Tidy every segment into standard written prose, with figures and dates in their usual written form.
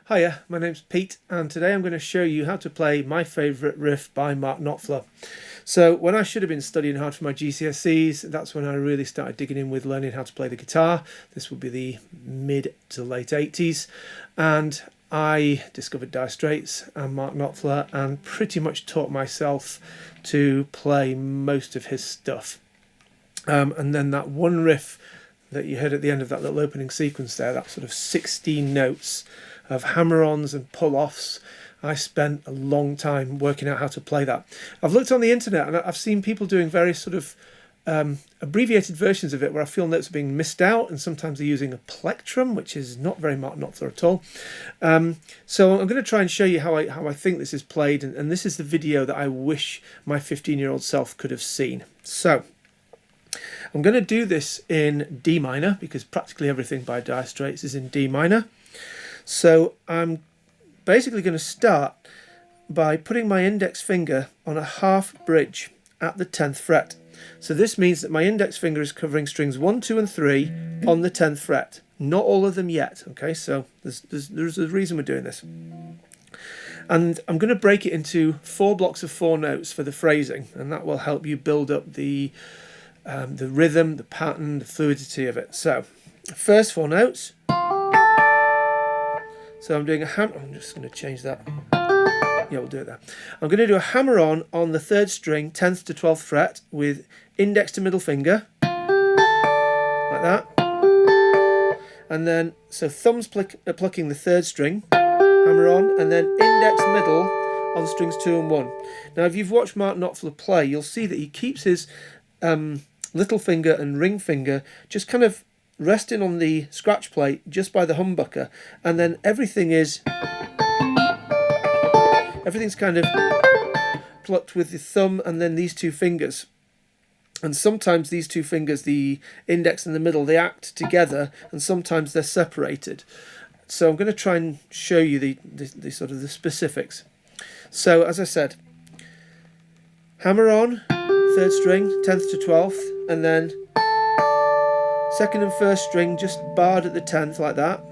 Hiya, my name's Pete, and today I'm going to show you how to play my favourite riff by Mark Knopfler. So when I should have been studying hard for my GCSEs, that's when I really started digging in with learning how to play the guitar. This would be the mid to late 80s, and I discovered Dire Straits and Mark Knopfler and pretty much taught myself to play most of his stuff. And then that one riff that you heard at the end of that little opening sequence there, that sort of 16 notes of hammer-ons and pull-offs, I spent a long time working out how to play that. I've looked on the internet and I've seen people doing various sort of abbreviated versions of it where I feel notes are being missed out, and sometimes they're using a plectrum, which is not very Mark Knopfler at all. So I'm going to try and show you how I think this is played, and this is the video that I wish my 15-year-old self could have seen. So I'm going to do this in D minor, because practically everything by Dire Straits is in D minor. So I'm basically going to start by putting my index finger on a half bridge at the 10th fret. So this means that my index finger is covering strings 1, 2 and 3 on the 10th fret. Not all of them yet, okay? So there's a reason we're doing this. And I'm going to break it into 4 blocks of 4 notes for the phrasing, and that will help you build up the rhythm, the pattern, the fluidity of it. So first 4 notes. So I'm doing a I'm just going to change that. Yeah, we'll do it there. I'm going to do a hammer-on the 3rd string, 10th to 12th fret, with index to middle finger, like that. And then, so thumbs plucking the 3rd string, hammer-on, and then index middle on strings 2 and 1. Now, if you've watched Mark Knopfler play, you'll see that he keeps his little finger and ring finger just kind of resting on the scratch plate just by the humbucker, and then everything's kind of plucked with the thumb and then these 2 fingers. And sometimes these 2 fingers, the index and the middle, they act together, and sometimes they're separated. So I'm going to try and show you the sort of the specifics. So as I said, hammer on 3rd string, 10th to 12th, and then 2nd and 1st string just barred at the 10th like that,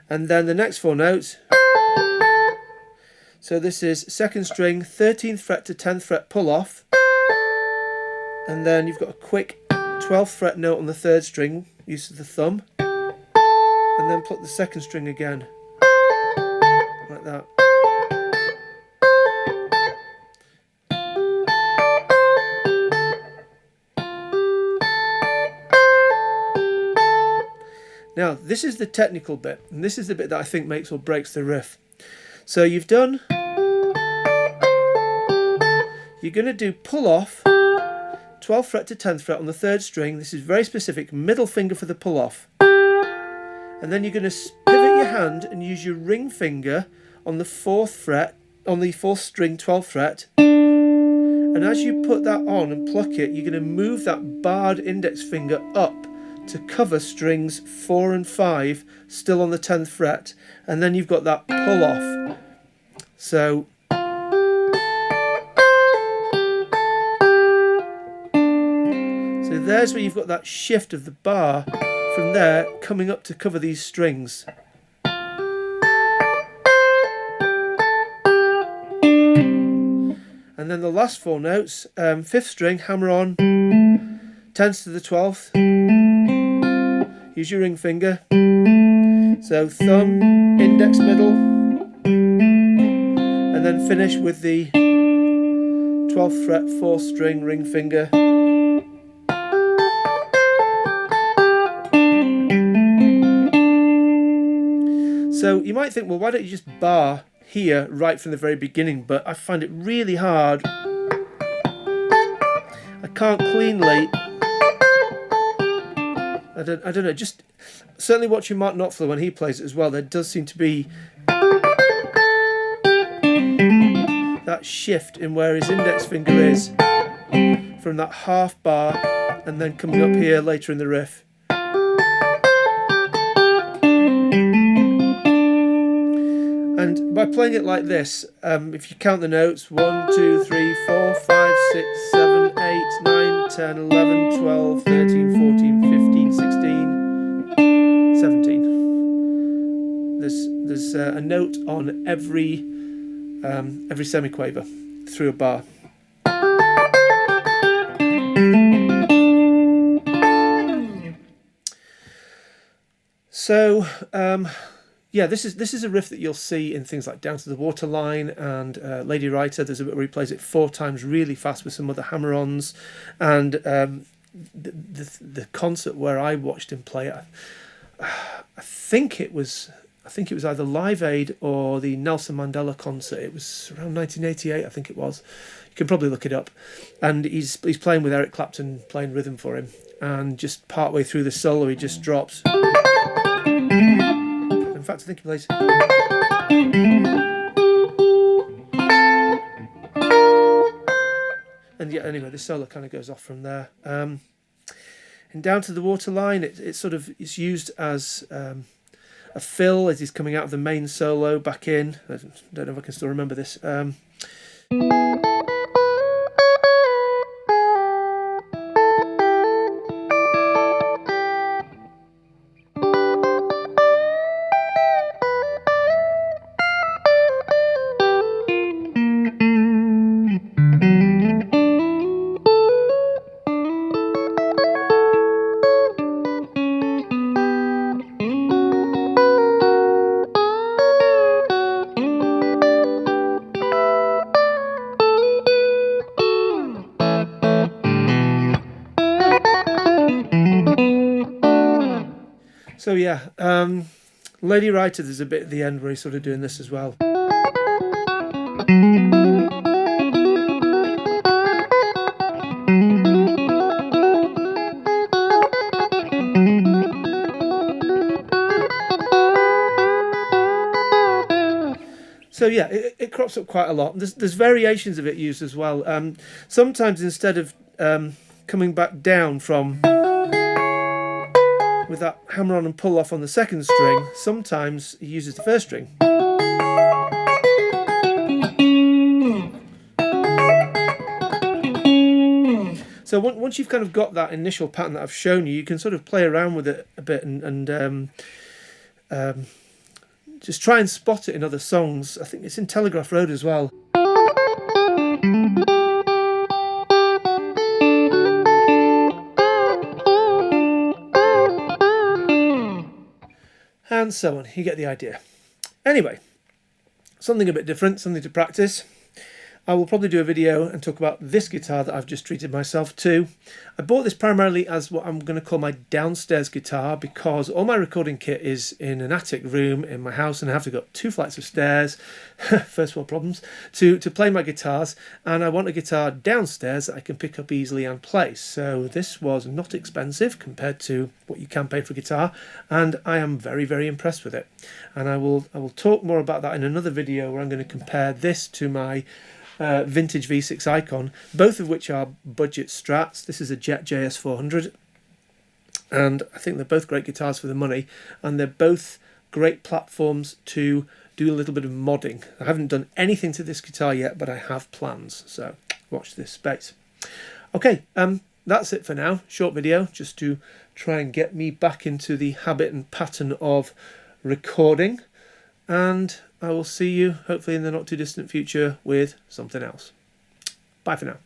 and then the next 4 notes. So this is 2nd string, 13th fret to 10th fret pull off, and then you've got a quick 12th fret note on the 3rd string, use of the thumb, and then pluck the 2nd string again, like that. Now, this is the technical bit, and this is the bit that I think makes or breaks the riff. So you've done, you're going to do pull off, 12th fret to 10th fret on the 3rd string. This is very specific, middle finger for the pull off. And then you're going to pivot your hand and use your ring finger on the 4th fret, on the 4th string, 12th fret. And as you put that on and pluck it, you're going to move that barred index finger up to cover strings 4 and 5 still on the 10th fret, and then you've got that pull off. So there's where you've got that shift of the bar from there coming up to cover these strings. And then the last 4 notes, 5th string, hammer on, 10th to the 12th, use your ring finger, so thumb, index middle, and then finish with the 12th fret, 4th string, ring finger. So you might think, well, why don't you just bar here right from the very beginning? But I find it really hard. I can't cleanly. I don't know. Just certainly watching Mark Knopfler when he plays it as well, there does seem to be that shift in where his index finger is from that half bar and then coming up here later in the riff. And by playing it like this, if you count the notes, 1, 2, 3, 4, 5, 6, 7, 8, 9, 10, 11, 12, 13, 14, 15, 16, it's a note on every semiquaver through a bar. So yeah, this is a riff that you'll see in things like Down to the Waterline and Lady Writer. There's a bit where he plays it 4 times really fast with some other hammer-ons, and the concert where I watched him play it, I think it was either Live Aid or the Nelson Mandela concert. It was around 1988, I think it was. You can probably look it up. And he's playing with Eric Clapton, playing rhythm for him, and just partway through the solo he just drops. In fact, I think he plays. And yeah, anyway, the solo kind of goes off from there. And Down to the Waterline, it's used as a fill as he's coming out of the main solo back in. I don't know if I can still remember this. So yeah, Lady Writer, there's a bit at the end where he's sort of doing this as well. So yeah, it crops up quite a lot. There's variations of it used as well. Sometimes instead of coming back down from with that hammer on and pull off on the second string, sometimes he uses the first string. So once you've kind of got that initial pattern that I've shown you, you can sort of play around with it a bit and just try and spot it in other songs. I think it's in Telegraph Road as well. And so on. You get the idea. Anyway, something a bit different, something to practice. I will probably do a video and talk about this guitar that I've just treated myself to. I bought this primarily as what I'm going to call my downstairs guitar, because all my recording kit is in an attic room in my house, and I have to go up 2 flights of stairs, first world problems, to play my guitars, and I want a guitar downstairs that I can pick up easily and play. So this was not expensive compared to what you can pay for a guitar, and I am very, very impressed with it. And I will talk more about that in another video where I'm going to compare this to my vintage V6 Icon, both of which are budget Strats. This is a Jet JS400, and I think they're both great guitars for the money, and they're both great platforms to do a little bit of modding. I haven't done anything to this guitar yet, but I have plans, so watch this space. Okay, that's it for now. Short video, just to try and get me back into the habit and pattern of recording, and I will see you hopefully in the not too distant future with something else. Bye for now.